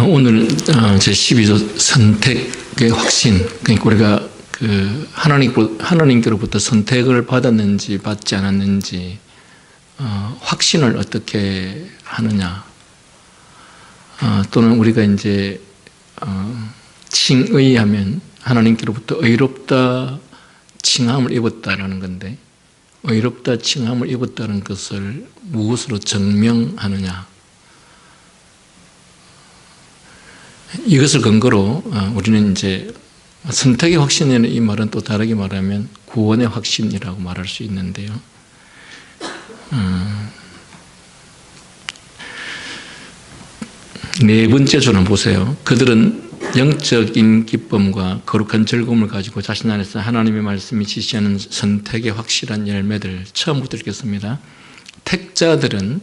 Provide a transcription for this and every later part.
오늘 제12조 선택의 확신, 그러니까 우리가 하나님께로부터 선택을 받았는지 받지 않았는지 확신을 어떻게 하느냐, 또는 우리가 이제 칭의하면 하나님께로부터 의롭다 칭함을 입었다라는 건데, 의롭다 칭함을 입었다는 것을 무엇으로 증명하느냐, 이것을 근거로 우리는 이제 선택의 확신이라는 이 말은 또 다르게 말하면 구원의 확신이라고 말할 수 있는데요. 네 번째 조는 보세요. 그들은 영적인 기쁨과 거룩한 즐거움을 가지고 자신 안에서 하나님의 말씀이 지시하는 선택의 확실한 열매들, 처음부터 읽겠습니다. 택자들은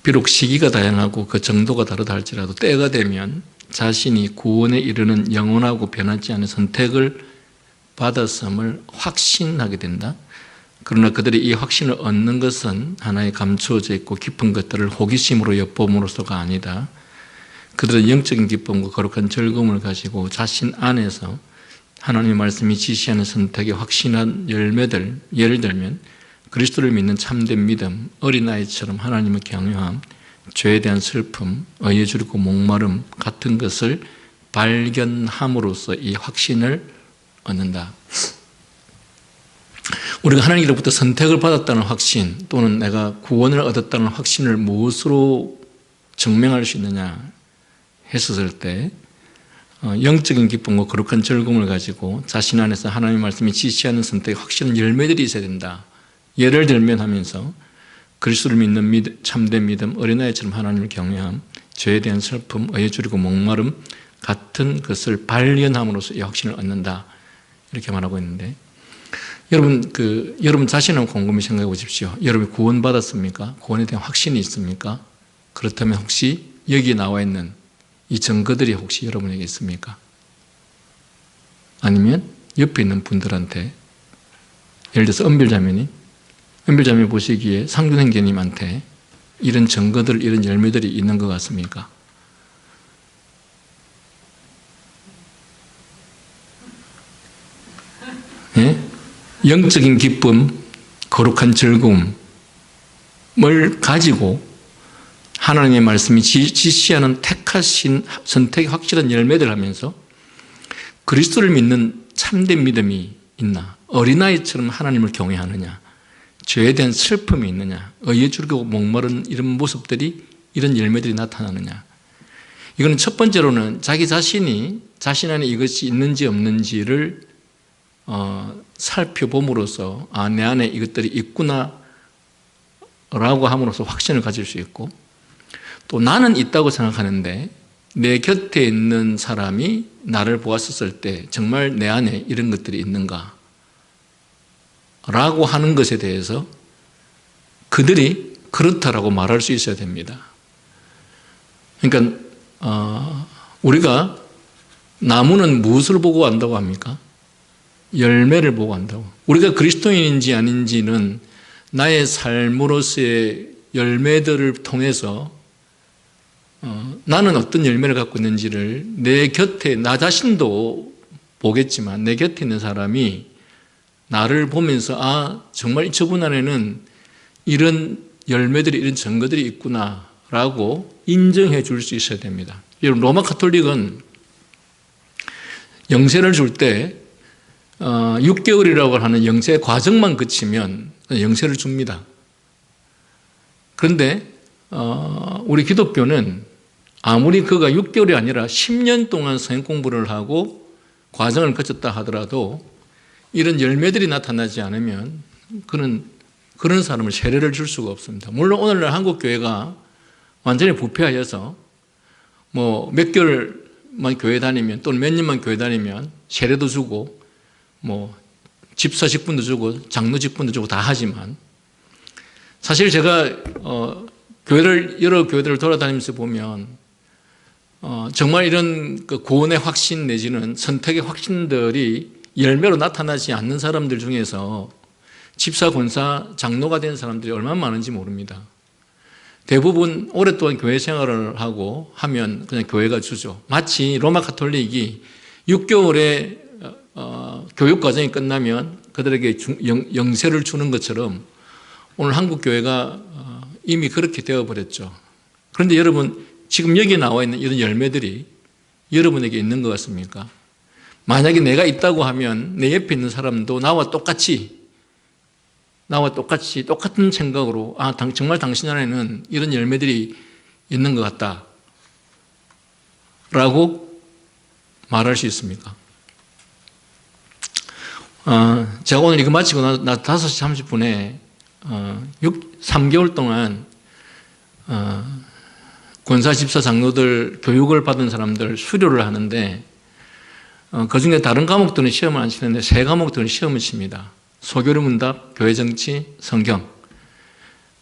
비록 시기가 다양하고 그 정도가 다르다 할지라도 때가 되면 자신이 구원에 이르는 영원하고 변하지 않은 선택을 받았음을 확신하게 된다. 그러나 그들이 이 확신을 얻는 것은 하나의 감추어져 있고 깊은 것들을 호기심으로 엿봄으로써가 아니다. 그들은 영적인 기쁨과 거룩한 즐거움을 가지고 자신 안에서 하나님의 말씀이 지시하는 선택의 확신한 열매들, 예를 들면 그리스도를 믿는 참된 믿음, 어린아이처럼 하나님을 경외함, 죄에 대한 슬픔, 의에 줄이고 목마름 같은 것을 발견함으로써 이 확신을 얻는다. 우리가 하나님으로부터 선택을 받았다는 확신, 또는 내가 구원을 얻었다는 확신을 무엇으로 증명할 수 있느냐 했었을 때, 영적인 기쁨과 거룩한 즐거움을 가지고 자신 안에서 하나님의 말씀이 지시하는 선택의 확실한 열매들이 있어야 된다. 예를 들면 하면서 그리스도를 믿는 참된 믿음, 어린아이처럼 하나님을 경외함, 죄에 대한 슬픔, 의에 줄이고 목마름 같은 것을 발견함으로써 이 확신을 얻는다, 이렇게 말하고 있는데, 여러분 자신을 곰곰이 생각해 보십시오. 여러분이 구원받았습니까? 구원에 대한 확신이 있습니까? 그렇다면 혹시 여기에 나와 있는 이 증거들이 혹시 여러분에게 있습니까? 아니면 옆에 있는 분들한테, 예를 들어서 은별자매님 보시기에 상준행제님한테 이런 증거들, 이런 열매들이 있는 것 같습니까? 예? 영적인 기쁨, 거룩한 즐거움을 가지고 하나님의 말씀이 지시하는 택하신 선택의 확실한 열매들 하면서 그리스도를 믿는 참된 믿음이 있나? 어린아이처럼 하나님을 경외하느냐? 죄에 대한 슬픔이 있느냐? 의에 줄이고 목마른 이런 모습들이, 이런 열매들이 나타나느냐? 이거는 첫 번째로는 자기 자신이 자신 안에 이것이 있는지 없는지를 살펴봄으로써 내 안에 이것들이 있구나 라고 함으로써 확신을 가질 수 있고, 또 나는 있다고 생각하는데 내 곁에 있는 사람이 나를 보았을 때 정말 내 안에 이런 것들이 있는가 라고 하는 것에 대해서 그들이 그렇다라고 말할 수 있어야 됩니다. 그러니까 우리가 나무는 무엇을 보고 안다고 합니까? 열매를 보고 안다고. 우리가 그리스도인인지 아닌지는 나의 삶으로서의 열매들을 통해서 나는 어떤 열매를 갖고 있는지를 내 곁에, 나 자신도 보겠지만 내 곁에 있는 사람이 나를 보면서 정말 저분 안에는 이런 열매들이, 이런 증거들이 있구나 라고 인정해 줄 수 있어야 됩니다. 여러분, 로마 가톨릭은 영세를 줄 때 6개월이라고 하는 영세 과정만 거치면 영세를 줍니다. 그런데 우리 기독교는 아무리 그가 6개월이 아니라 10년 동안 성경 공부를 하고 과정을 거쳤다 하더라도 이런 열매들이 나타나지 않으면 그런 사람을 세례를 줄 수가 없습니다. 물론 오늘날 한국 교회가 완전히 부패하여서 몇 개월만 교회 다니면, 또는 몇 년만 교회 다니면 세례도 주고 집사 직분도 주고 장로 직분도 주고 다 하지만, 사실 제가 여러 교회들을 돌아다니면서 보면 정말 이런 구원의 확신 내지는 선택의 확신들이 열매로 나타나지 않는 사람들 중에서 집사, 권사, 장로가 된 사람들이 얼마나 많은지 모릅니다. 대부분 오랫동안 교회 생활을 하고 하면 그냥 교회가 주죠. 마치 로마 가톨릭이 6개월의 교육 과정이 끝나면 그들에게 영세를 주는 것처럼 오늘 한국 교회가 이미 그렇게 되어버렸죠. 그런데 여러분, 지금 여기 나와 있는 이런 열매들이 여러분에게 있는 것 같습니까? 만약에 내가 있다고 하면 내 옆에 있는 사람도 나와 똑같이 똑같은 생각으로 정말 당신 안에는 이런 열매들이 있는 것 같다 라고 말할 수 있습니까? 제가 오늘 이거 마치고 나 5시 30분에 3개월 동안 권사 집사 장로들 교육을 받은 사람들 수료를 하는데 그중에 다른 과목들은 시험을 안 치는데 3과목들은 시험을 칩니다. 소교류 문답, 교회 정치, 성경.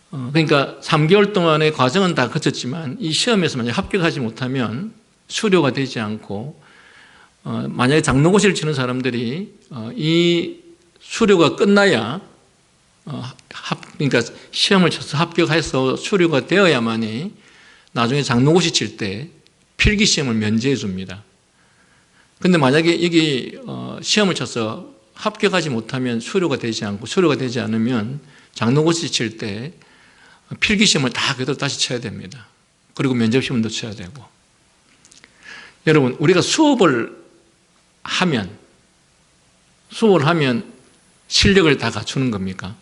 그러니까 3개월 동안의 과정은 다 거쳤지만 이 시험에서 만약 합격하지 못하면 수료가 되지 않고 만약에 장로고시를 치는 사람들이 이 수료가 끝나야 그러니까 시험을 쳐서 합격해서 수료가 되어야만이 나중에 장로고시 칠 때 필기시험을 면제해 줍니다. 근데 만약에 여기 시험을 쳐서 합격하지 못하면 수료가 되지 않고 수료가 되지 않으면 장로고시 칠 때 필기시험을 다 그대로 다시 쳐야 됩니다. 그리고 면접시험도 쳐야 되고. 여러분, 우리가 수업을 하면 실력을 다 갖추는 겁니까?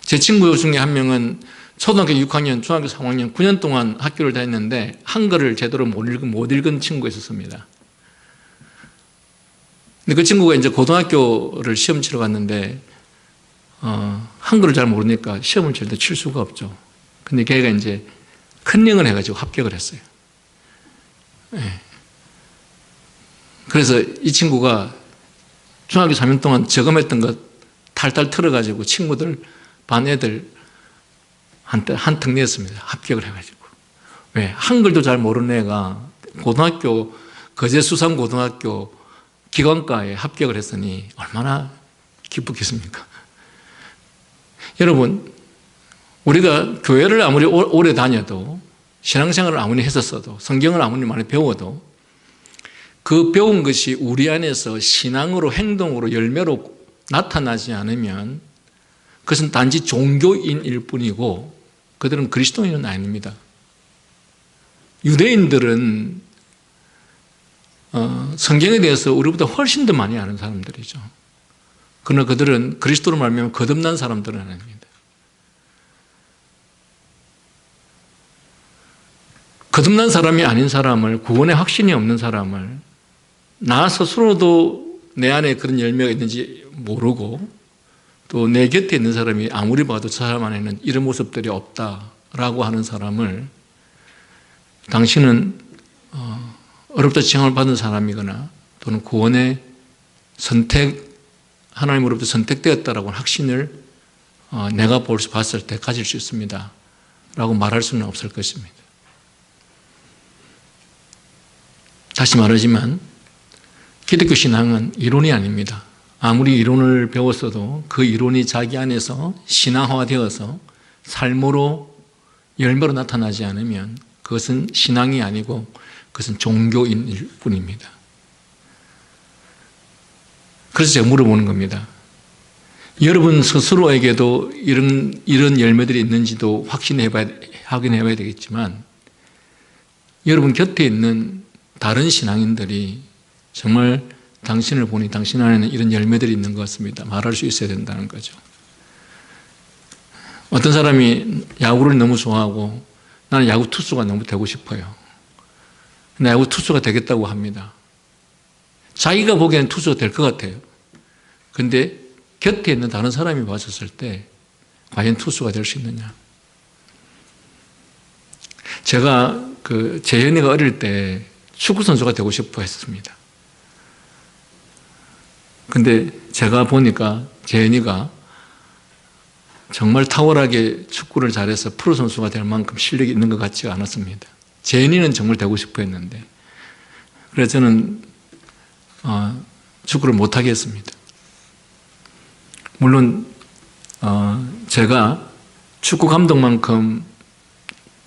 제 친구 중에 한 명은 초등학교 6학년, 중학교 3학년 9년 동안 학교를 다녔는데 한글을 제대로 못 읽은 친구가 있었습니다. 근데 그 친구가 이제 고등학교를 시험 치러 갔는데 한글을 잘 모르니까 시험을 칠 때 칠 수가 없죠. 근데 걔가 이제 큰령을 해가지고 합격을 했어요. 네. 그래서 이 친구가 중학교 3년 동안 저금했던 것 탈탈 털어가지고 친구들, 반 애들 한턱 냈습니다. 합격을 해가지고. 왜? 한글도 잘 모르는 애가 고등학교, 거제수산고등학교 기관과에 합격을 했으니 얼마나 기쁘겠습니까? 여러분, 우리가 교회를 아무리 오래 다녀도 신앙생활을 아무리 했었어도 성경을 아무리 많이 배워도 그 배운 것이 우리 안에서 신앙으로 행동으로 열매로 나타나지 않으면 그것은 단지 종교인일 뿐이고 그들은 그리스도인은 아닙니다. 유대인들은 성경에 대해서 우리보다 훨씬 더 많이 아는 사람들이죠. 그러나 그들은 그리스도로 말하면 거듭난 사람들은 아닙니다. 거듭난 사람이 아닌 사람을, 구원의 확신이 없는 사람을 나 스스로도 내 안에 그런 열매가 있는지 모르고 또 내 곁에 있는 사람이 아무리 봐도 저 사람 안에는 이런 모습들이 없다라고 하는 사람을 당신은 어렵다 지정을 받은 사람이거나 또는 구원의 하나님으로부터 선택되었다라고 하는 확신을 내가 봤을 때 가질 수 있습니다 라고 말할 수는 없을 것입니다. 다시 말하지만 기독교 신앙은 이론이 아닙니다. 아무리 이론을 배웠어도 그 이론이 자기 안에서 신앙화되어서 삶으로 열매로 나타나지 않으면 그것은 신앙이 아니고 그것은 종교인일 뿐입니다. 그래서 제가 물어보는 겁니다. 여러분 스스로에게도 이런 열매들이 있는지도 확인해봐야 되겠지만 여러분 곁에 있는 다른 신앙인들이 정말 당신을 보니 당신 안에는 이런 열매들이 있는 것 같습니다. 말할 수 있어야 된다는 거죠. 어떤 사람이 야구를 너무 좋아하고 나는 야구 투수가 너무 되고 싶어요. 근데 야구 투수가 되겠다고 합니다. 자기가 보기에는 투수가 될 것 같아요. 근데 곁에 있는 다른 사람이 봤었을 때 과연 투수가 될 수 있느냐. 제가 재현이가 어릴 때 축구선수가 되고 싶어 했습니다. 근데 제가 보니까 재현이가 정말 탁월하게 축구를 잘해서 프로선수가 될 만큼 실력이 있는 것 같지가 않았습니다. 재현이는 정말 되고 싶어 했는데 그래서 저는 축구를 못하게 했습니다. 물론 제가 축구 감독만큼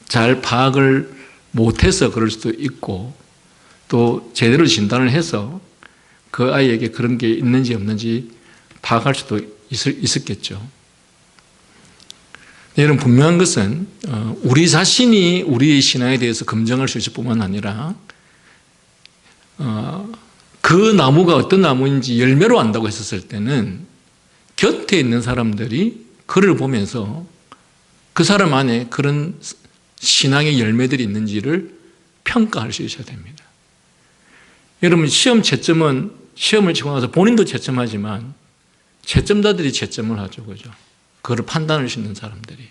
잘 파악을 못해서 그럴 수도 있고 또 제대로 진단을 해서 그 아이에게 그런 게 있는지 없는지 파악할 수도 있었겠죠. 여러분, 분명한 것은 우리 자신이 우리의 신앙에 대해서 검증할 수 있을 뿐만 아니라 그 나무가 어떤 나무인지 열매로 안다고 했었을 때는 곁에 있는 사람들이 그를 보면서 그 사람 안에 그런 신앙의 열매들이 있는지를 평가할 수 있어야 됩니다. 여러분, 시험 채점은 시험을 치고 나서 본인도 채점하지만 채점자들이 채점을 하죠. 그죠? 그걸 판단을 싣는 사람들이.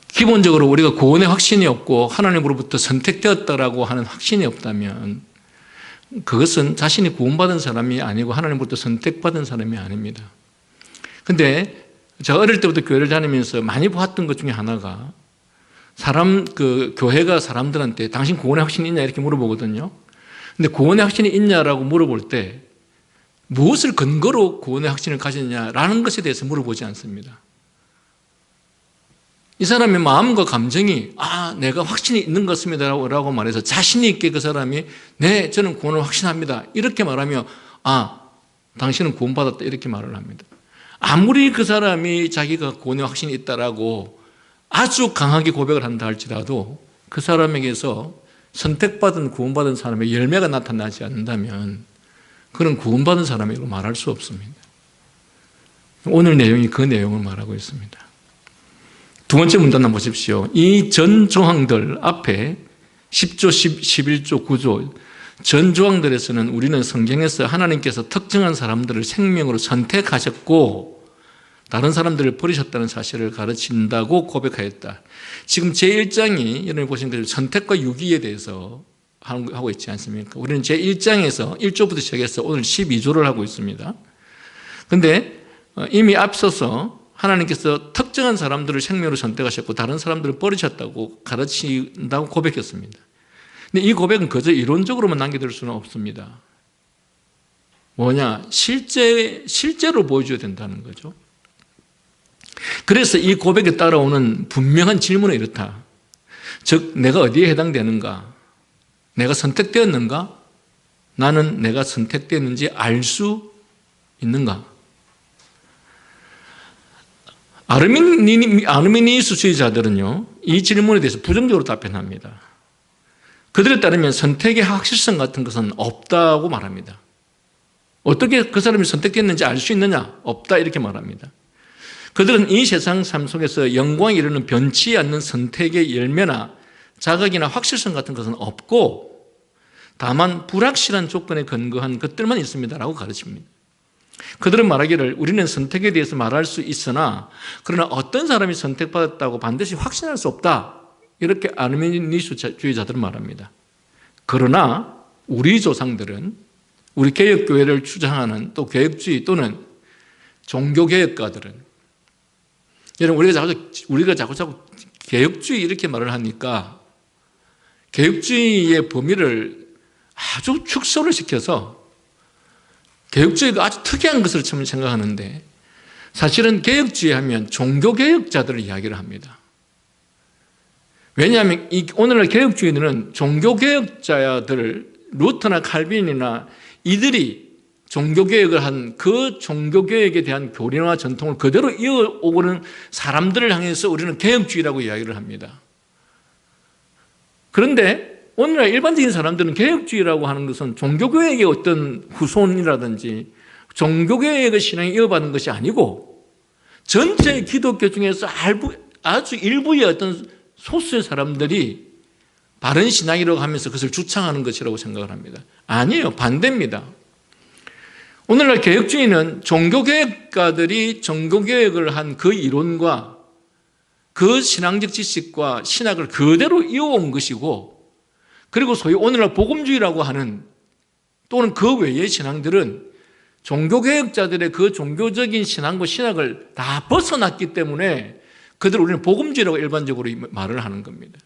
기본적으로 우리가 구원의 확신이 없고 하나님으로부터 선택되었다라고 하는 확신이 없다면 그것은 자신이 구원받은 사람이 아니고 하나님으로부터 선택받은 사람이 아닙니다. 근데 제가 어릴 때부터 교회를 다니면서 많이 보았던 것 중에 하나가 교회가 사람들한테 당신 구원의 확신이 있냐 이렇게 물어보거든요. 근데 구원의 확신이 있냐라고 물어볼 때 무엇을 근거로 구원의 확신을 가졌냐라는 것에 대해서 물어보지 않습니다. 이 사람의 마음과 감정이 내가 확신이 있는 것 같습니다 라고 말해서 자신 있게 그 사람이 네, 저는 구원을 확신합니다 이렇게 말하며 당신은 구원받았다 이렇게 말을 합니다. 아무리 그 사람이 자기가 구원의 확신이 있다라고 아주 강하게 고백을 한다 할지라도 그 사람에게서 선택받은 구원받은 사람의 열매가 나타나지 않는다면 그는 구원받은 사람이라고 말할 수 없습니다. 오늘 내용이 그 내용을 말하고 있습니다. 두 번째 문단 한번 보십시오. 이 전 조항들 앞에 10조, 11조, 9조 전 조항들에서는 우리는 성경에서 하나님께서 특정한 사람들을 생명으로 선택하셨고 다른 사람들을 버리셨다는 사실을 가르친다고 고백하였다. 지금 제1장이 여러분이 보신 것처럼 선택과 유기에 대해서 하고 있지 않습니까? 우리는 제1장에서 1조부터 시작해서 오늘 12조를 하고 있습니다. 그런데 이미 앞서서 하나님께서 특정한 사람들을 생명으로 선택하셨고 다른 사람들을 버리셨다고 가르친다고 고백했습니다. 근데 이 고백은 그저 이론적으로만 남겨둘 수는 없습니다. 실제로 보여줘야 된다는 거죠. 그래서 이 고백에 따라오는 분명한 질문은 이렇다. 즉, 내가 어디에 해당되는가? 내가 선택되었는가? 나는 내가 선택되었는지 알 수 있는가? 아르미니스주의자들은요, 이 질문에 대해서 부정적으로 답변합니다. 그들에 따르면 선택의 확실성 같은 것은 없다고 말합니다. 어떻게 그 사람이 선택됐는지 알 수 있느냐? 없다 이렇게 말합니다. 그들은 이 세상 삶 속에서 영광에 이르는 변치 않는 선택의 열매나 자각이나 확실성 같은 것은 없고 다만 불확실한 조건에 근거한 것들만 있습니다라고 가르칩니다. 그들은 말하기를 우리는 선택에 대해서 말할 수 있으나 그러나 어떤 사람이 선택받았다고 반드시 확신할 수 없다. 이렇게 아르미니스주의자들은 말합니다. 그러나 우리 조상들은 우리 개혁교회를 주장하는 또 개혁주의 또는 종교개혁가들은 여러분 우리가 자꾸 개혁주의 이렇게 말을 하니까 개혁주의의 범위를 아주 축소를 시켜서 개혁주의가 아주 특이한 것을 처음 생각하는데 사실은 개혁주의 하면 종교개혁자들을 이야기를 합니다. 왜냐하면 오늘날 개혁주의들은 종교개혁자들 루터나 칼빈이나 이들이 종교개혁을 한 그 종교개혁에 대한 교리와 전통을 그대로 이어오고는 사람들을 향해서 우리는 개혁주의라고 이야기를 합니다. 그런데 오늘날 일반적인 사람들은 개혁주의라고 하는 것은 종교개혁의 어떤 후손이라든지 종교개혁의 신앙이 이어받은 것이 아니고 전체 기독교 중에서 아주 일부의 어떤 소수의 사람들이 바른 신앙이라고 하면서 그것을 주창하는 것이라고 생각을 합니다. 아니에요. 반대입니다. 오늘날 개혁주의는 종교개혁가들이 종교개혁을 한 그 이론과 그 신앙적 지식과 신학을 그대로 이어온 것이고 그리고 소위 오늘날 복음주의라고 하는 또는 그 외의 신앙들은 종교개혁자들의 그 종교적인 신앙과 신학을 다 벗어났기 때문에 그들을 우리는 복음주의라고 일반적으로 말을 하는 겁니다.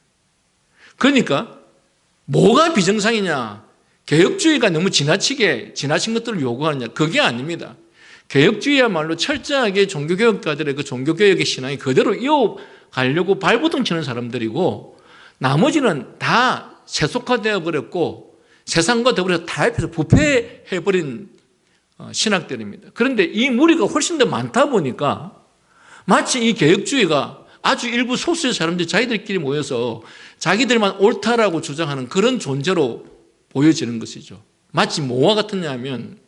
그러니까 뭐가 비정상이냐? 개혁주의가 너무 지나친 것들을 요구하느냐? 그게 아닙니다. 개혁주의야말로 철저하게 종교개혁가들의 그 종교개혁의 신앙이 그대로 이어가려고 발버둥 치는 사람들이고, 나머지는 다 세속화되어 버렸고 세상과 더불어서 타협해서 부패해버린 신학들입니다. 그런데 이 무리가 훨씬 더 많다 보니까 마치 이 개혁주의가 아주 일부 소수의 사람들이 자기들끼리 모여서 자기들만 옳다라고 주장하는 그런 존재로 보여지는 것이죠. 마치 뭐와 같았냐 하면,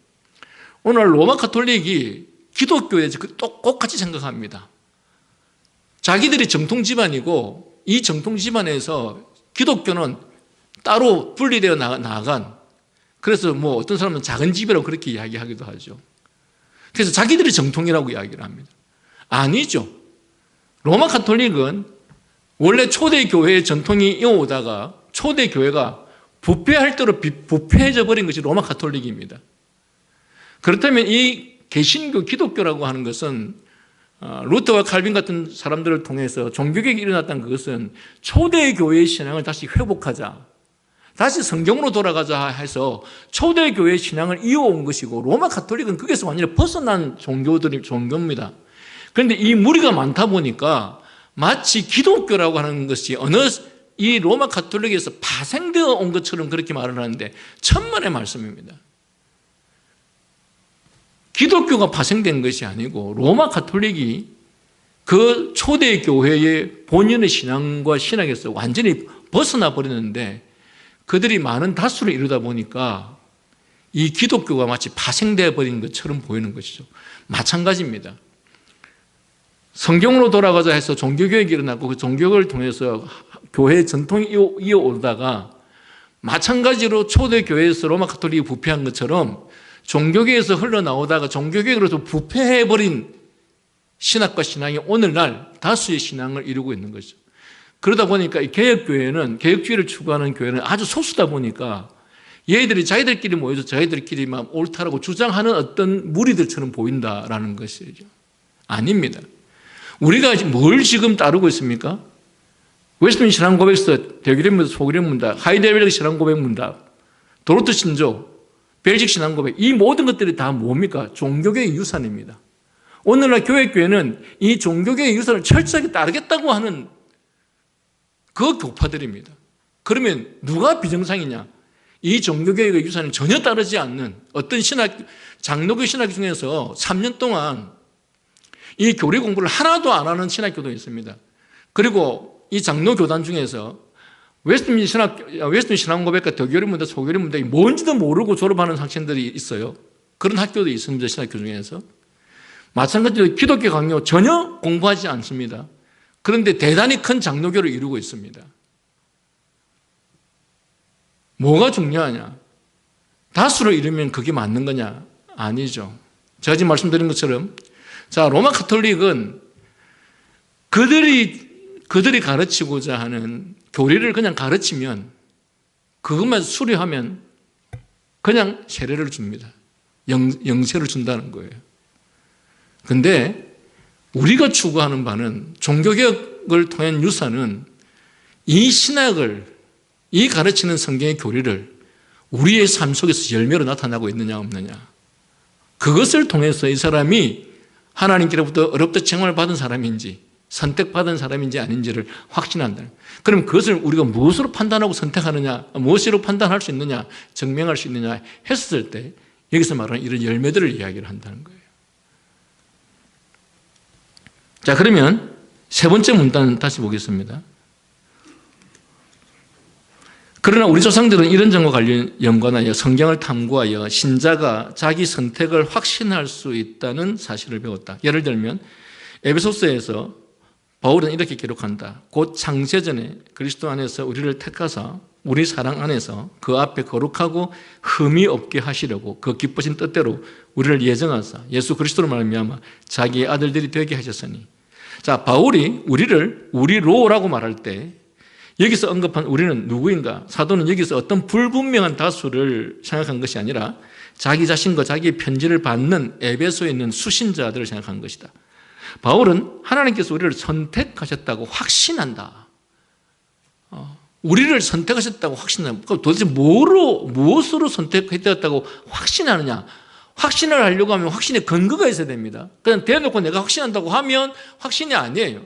오늘 로마 가톨릭이 기독교에 똑같이 생각합니다. 자기들이 정통 집안이고 이 정통 집안에서 기독교는 따로 분리되어 나간, 그래서 뭐 어떤 사람은 작은 집이라고 그렇게 이야기하기도 하죠. 그래서 자기들이 정통이라고 이야기를 합니다. 아니죠. 로마 가톨릭은 원래 초대교회의 전통이 이어오다가 초대교회가 부패할 대로 부패해져 버린 것이 로마 가톨릭입니다. 그렇다면 이 개신교 기독교라고 하는 것은 루터와 칼빈 같은 사람들을 통해서 종교개혁이 일어났던 그것은 초대교회의 신앙을 다시 회복하자, 다시 성경으로 돌아가자 해서 초대교회의 신앙을 이어온 것이고, 로마 가톨릭은 거기서 완전히 벗어난 종교입니다. 그런데 이 무리가 많다 보니까 마치 기독교라고 하는 것이 이 로마 가톨릭에서 파생되어 온 것처럼 그렇게 말을 하는데 천만의 말씀입니다. 기독교가 파생된 것이 아니고 로마 가톨릭이 그 초대교회의 본연의 신앙과 신학에서 완전히 벗어나 버렸는데, 그들이 많은 다수를 이루다 보니까 이 기독교가 마치 파생되어 버린 것처럼 보이는 것이죠. 마찬가지입니다. 성경으로 돌아가자 해서 종교개혁이 일어나고 그 종교개혁을 통해서 교회의 전통이 이어오다가 마찬가지로 초대교회에서 로마 가톨릭이 부패한 것처럼 종교계에서 흘러나오다가 종교개혁으로서 부패해버린 신학과 신앙이 오늘날 다수의 신앙을 이루고 있는 거죠. 그러다 보니까 이 개혁교회는, 개혁주의를 추구하는 교회는 아주 소수다 보니까 얘들이 자기들끼리 모여서 자기들끼리만 옳다라고 주장하는 어떤 무리들처럼 보인다라는 것이죠. 아닙니다. 우리가 뭘 지금 따르고 있습니까? 웨스트민스터 신앙고백서, 대규례문답, 소규례문답, 하이델베르크 신앙고백문답, 도르트 신조, 벨직 신앙고백, 이 모든 것들이 다 뭡니까? 종교계의 유산입니다. 오늘날 교회는 이 종교계의 유산을 철저하게 따르겠다고 하는 그 교파들입니다. 그러면 누가 비정상이냐? 이 종교계의 유산을 전혀 따르지 않는 어떤 장로교 신학 중에서 3년 동안 이 교리 공부를 하나도 안 하는 신학교도 있습니다. 그리고 이 장로교단 중에서 웨스트민스터 신앙고백과 대교리문답, 소교리문답이 뭔지도 모르고 졸업하는 학생들이 있어요. 그런 학교도 있습니다. 신학교 중에서. 마찬가지로 기독교 강요 전혀 공부하지 않습니다. 그런데 대단히 큰 장로교를 이루고 있습니다. 뭐가 중요하냐? 다수를 이루면 그게 맞는 거냐? 아니죠. 제가 지금 말씀드린 것처럼, 자, 로마 가톨릭은 그들이 가르치고자 하는 교리를 그냥 가르치면, 그것만 수료하면 그냥 세례를 줍니다. 영세를 준다는 거예요. 근데 우리가 추구하는 바는, 종교개혁을 통한 유산은 이 신학을, 이 가르치는 성경의 교리를 우리의 삶 속에서 열매로 나타나고 있느냐 없느냐, 그것을 통해서 이 사람이 하나님께로부터 어렵다 책망을 받은 사람인지 선택받은 사람인지 아닌지를 확신한다. 그럼 그것을 우리가 무엇으로 판단하고 선택하느냐, 무엇으로 판단할 수 있느냐, 증명할 수 있느냐 했을 때 여기서 말하는 이런 열매들을 이야기를 한다는 거예요. 자, 그러면 세 번째 문단 다시 보겠습니다. 그러나 우리 조상들은 이런 점과 연관하여 성경을 탐구하여 신자가 자기 선택을 확신할 수 있다는 사실을 배웠다. 예를 들면 에베소서에서 바울은 이렇게 기록한다. 곧 창세전에 그리스도 안에서 우리를 택하사 우리 사랑 안에서 그 앞에 거룩하고 흠이 없게 하시려고 그 기쁘신 뜻대로 우리를 예정하사 예수 그리스도로 말미암아 자기의 아들들이 되게 하셨으니. 자, 바울이 우리를 우리로라고 말할 때 여기서 언급한 우리는 누구인가? 사도는 여기서 어떤 불분명한 다수를 생각한 것이 아니라 자기 자신과 자기의 편지를 받는 에베소에 있는 수신자들을 생각한 것이다. 바울은 하나님께서 우리를 선택하셨다고 확신한다. 우리를 선택하셨다고 확신한다. 도대체 무엇으로 선택했다고 확신하느냐? 확신을 하려고 하면 확신의 근거가 있어야 됩니다. 그냥 대놓고 내가 확신한다고 하면 확신이 아니에요.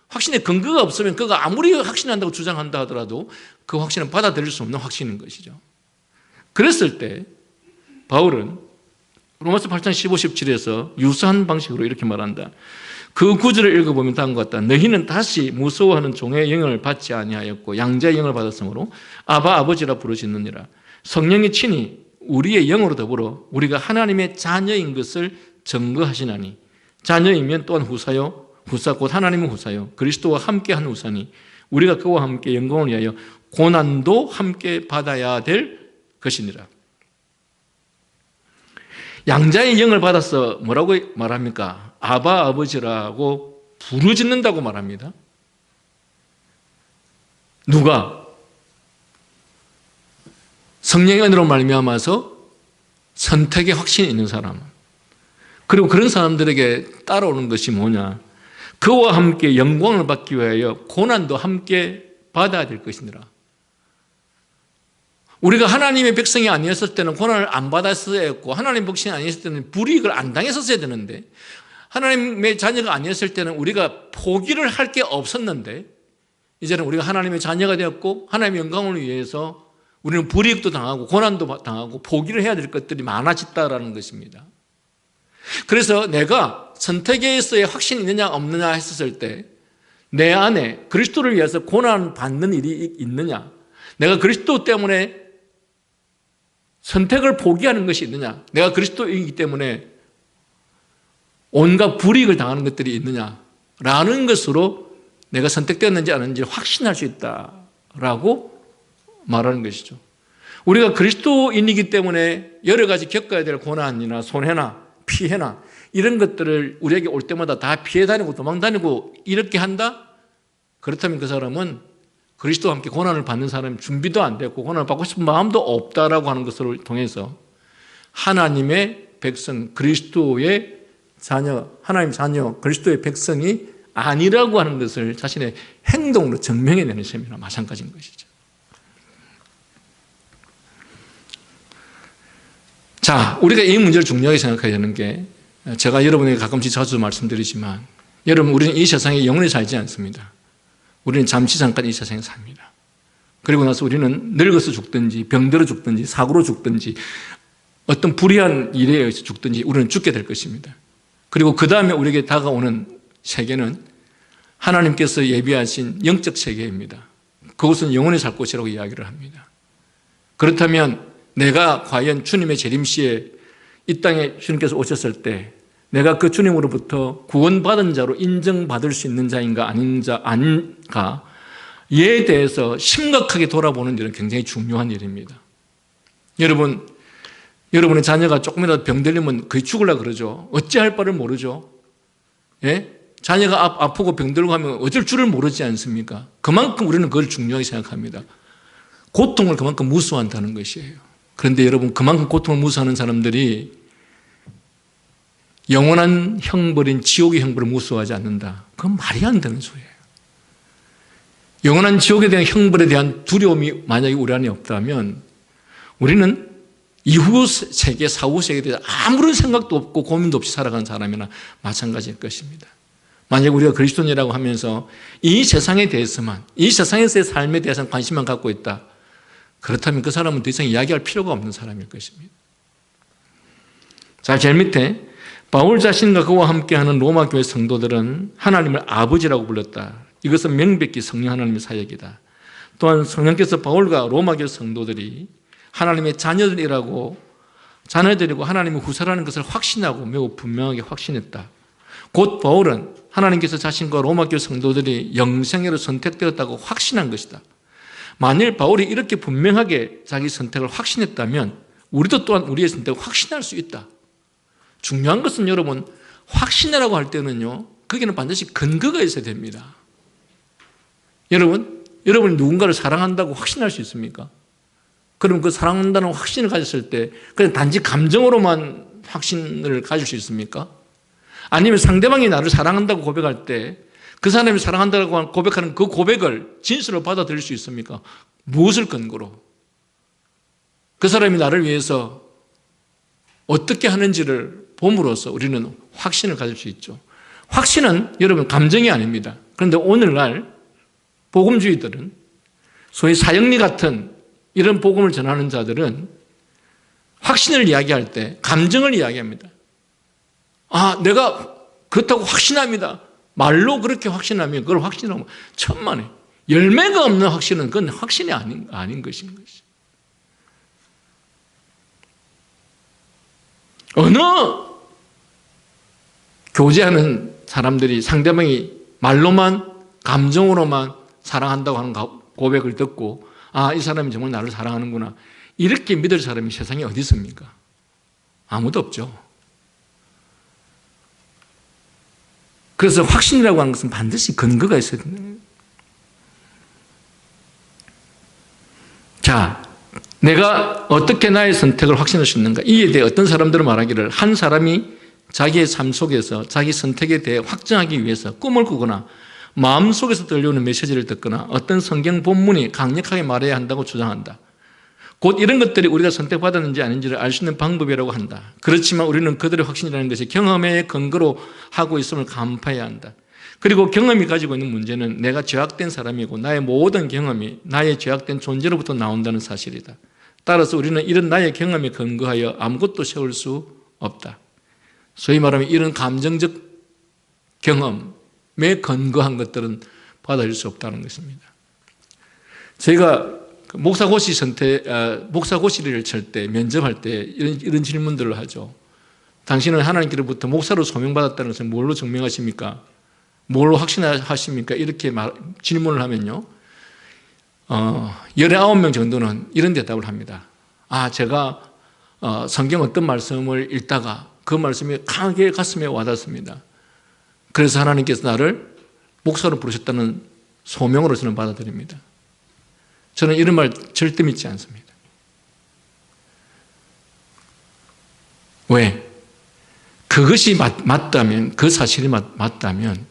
확신의 근거가 없으면 그가 아무리 확신한다고 주장한다 하더라도 그 확신은 받아들일 수 없는 확신인 것이죠. 그랬을 때 바울은 로마서 8장 15, 17에서 유사한 방식으로 이렇게 말한다. 그 구절을 읽어보면 다음과 같다. 너희는 다시 무서워하는 종의 영을 받지 아니하였고 양자의 영을 받았으므로 아바 아버지라 부르짖느니라. 성령이 친히 우리의 영으로 더불어 우리가 하나님의 자녀인 것을 증거하시나니 자녀이면 또한 후사요 후사 곧 하나님은 후사요 그리스도와 함께한 후사니 우리가 그와 함께 영광을 위하여 고난도 함께 받아야 될 것이니라. 양자의 영을 받아서 뭐라고 말합니까? 아바 아버지라고 부르짖는다고 말합니다. 누가? 성령의 은혜로 말미암아서 선택의 확신이 있는 사람. 그리고 그런 사람들에게 따라오는 것이 뭐냐? 그와 함께 영광을 받기 위하여 고난도 함께 받아야 될 것이니라. 우리가 하나님의 백성이 아니었을 때는 고난을 안 받았어야 했고 하나님의 백성이 아니었을 때는 불이익을 안 당했었어야 되는데 하나님의 자녀가 아니었을 때는 우리가 포기를 할 게 없었는데 이제는 우리가 하나님의 자녀가 되었고 하나님의 영광을 위해서 우리는 불이익도 당하고 고난도 당하고 포기를 해야 될 것들이 많아졌다라는 것입니다. 그래서 내가 선택에서의 확신이 있느냐 없느냐 했었을 때 내 안에 그리스도를 위해서 고난 받는 일이 있느냐, 내가 그리스도 때문에 선택을 포기하는 것이 있느냐, 내가 그리스도이기 때문에 온갖 불이익을 당하는 것들이 있느냐라는 것으로 내가 선택되었는지 아닌지 확신할 수 있다라고 말하는 것이죠. 우리가 그리스도인이기 때문에 여러 가지 겪어야 될 고난이나 손해나 피해나 이런 것들을 우리에게 올 때마다 다 피해 다니고 도망 다니고 이렇게 한다? 그렇다면 그 사람은 그리스도와 함께 고난을 받는 사람이 준비도 안 됐고 고난을 받고 싶은 마음도 없다라고 하는 것을 통해서 하나님의 백성, 그리스도의 자녀, 하나님 자녀, 그리스도의 백성이 아니라고 하는 것을 자신의 행동으로 증명해내는 셈이나 마찬가지인 것이죠. 자, 우리가 이 문제를 중요하게 생각해야 되는 게 제가 여러분에게 가끔씩 자주 말씀드리지만 여러분 우리는 이 세상에 영원히 살지 않습니다. 우리는 잠시 잠깐 이 세상에 삽니다. 그리고 나서 우리는 늙어서 죽든지 병들어 죽든지 사고로 죽든지 어떤 불의한 일에 의해서 죽든지 우리는 죽게 될 것입니다. 그리고 그 다음에 우리에게 다가오는 세계는 하나님께서 예비하신 영적 세계입니다. 그것은 영원히 살 곳이라고 이야기를 합니다. 그렇다면 내가 과연 주님의 재림시에 이 땅에 주님께서 오셨을 때 내가 그 주님으로부터 구원받은 자로 인정받을 수 있는 자인가 아닌가에 대해서 심각하게 돌아보는 일은 굉장히 중요한 일입니다. 여러분의 자녀가 조금이라도 병들리면 거의 죽으려고 그러죠. 어찌할 바를 모르죠. 예? 자녀가 아프고 병들고 하면 어쩔 줄을 모르지 않습니까? 그만큼 우리는 그걸 중요하게 생각합니다. 고통을 그만큼 무서워한다는 것이에요. 그런데 여러분, 그만큼 고통을 무서워하는 사람들이 영원한 형벌인 지옥의 형벌을 무서워하지 않는다. 그건 말이 안 되는 소리예요. 영원한 지옥에 대한 형벌에 대한 두려움이 만약에 우리 안에 없다면 우리는 이후 세계, 사후 세계에 대해서 아무런 생각도 없고 고민도 없이 살아가는 사람이나 마찬가지일 것입니다. 만약 우리가 그리스도인이라고 하면서 이 세상에 대해서만, 이 세상에서의 삶에 대해서는 관심만 갖고 있다. 그렇다면 그 사람은 더 이상 이야기할 필요가 없는 사람일 것입니다. 자, 제일 밑에 바울 자신과 그와 함께하는 로마 교회 성도들은 하나님을 아버지라고 불렀다. 이것은 명백히 성령 하나님의 사역이다. 또한 성령께서 바울과 로마 교회 성도들이 하나님의 자녀들이고 하나님의 후사라는 것을 확신하고 매우 분명하게 확신했다. 곧 바울은 하나님께서 자신과 로마 교회 성도들이 영생애로 선택되었다고 확신한 것이다. 만일 바울이 이렇게 분명하게 자기 선택을 확신했다면 우리도 또한 우리의 선택을 확신할 수 있다. 중요한 것은 여러분, 확신이라고 할 때는요, 거기는 반드시 근거가 있어야 됩니다. 여러분이 누군가를 사랑한다고 확신할 수 있습니까? 그럼 그 사랑한다는 확신을 가졌을 때 그냥 단지 감정으로만 확신을 가질 수 있습니까? 아니면 상대방이 나를 사랑한다고 고백할 때 그 사람이 사랑한다고 고백하는 그 고백을 진실로 받아들일 수 있습니까? 무엇을 근거로? 그 사람이 나를 위해서 어떻게 하는지를 봄으로써 우리는 확신을 가질 수 있죠. 확신은 여러분 감정이 아닙니다. 그런데 오늘날 복음주의들은 소위 사형리 같은 이런 복음을 전하는 자들은 확신을 이야기할 때 감정을 이야기합니다. 내가 그렇다고 확신합니다. 말로 그렇게 확신하면 그걸 확신하면 천만에 열매가 없는 확신은 그건 확신이 아닌 것인 것이죠. 어느 교제하는 사람들이 상대방이 말로만 감정으로만 사랑한다고 하는 고백을 듣고 이 사람이 정말 나를 사랑하는구나 이렇게 믿을 사람이 세상에 어디 있습니까? 아무도 없죠. 그래서 확신이라고 하는 것은 반드시 근거가 있어야 됩니다. 자, 내가 어떻게 나의 선택을 확신할 수 있는가? 이에 대해 어떤 사람들은 말하기를 한 사람이 자기의 삶 속에서 자기 선택에 대해 확정하기 위해서 꿈을 꾸거나 마음속에서 들려오는 메시지를 듣거나 어떤 성경 본문이 강력하게 말해야 한다고 주장한다. 곧 이런 것들이 우리가 선택받았는지 아닌지를 알 수 있는 방법이라고 한다. 그렇지만 우리는 그들의 확신이라는 것이 경험의 근거로 하고 있음을 간파해야 한다. 그리고 경험이 가지고 있는 문제는 내가 죄악된 사람이고 나의 모든 경험이 나의 죄악된 존재로부터 나온다는 사실이다. 따라서 우리는 이런 나의 경험에 근거하여 아무것도 세울 수 없다. 소위 말하면 이런 감정적 경험에 근거한 것들은 받아들일 수 없다는 것입니다. 저희가 목사고시를 칠 때, 면접할 때 이런 질문들을 하죠. 당신은 하나님께로부터 목사로 소명받았다는 것을 뭘로 증명하십니까? 뭘로 확신하십니까? 이렇게 질문을 하면요. 19명 정도는 이런 대답을 합니다. 제가 성경 어떤 말씀을 읽다가 그 말씀이 강하게 가슴에 와닿습니다. 그래서 하나님께서 나를 목사로 부르셨다는 소명으로 저는 받아들입니다. 저는 이런 말 절대 믿지 않습니다. 왜? 그것이 맞다면, 그 사실이 맞다면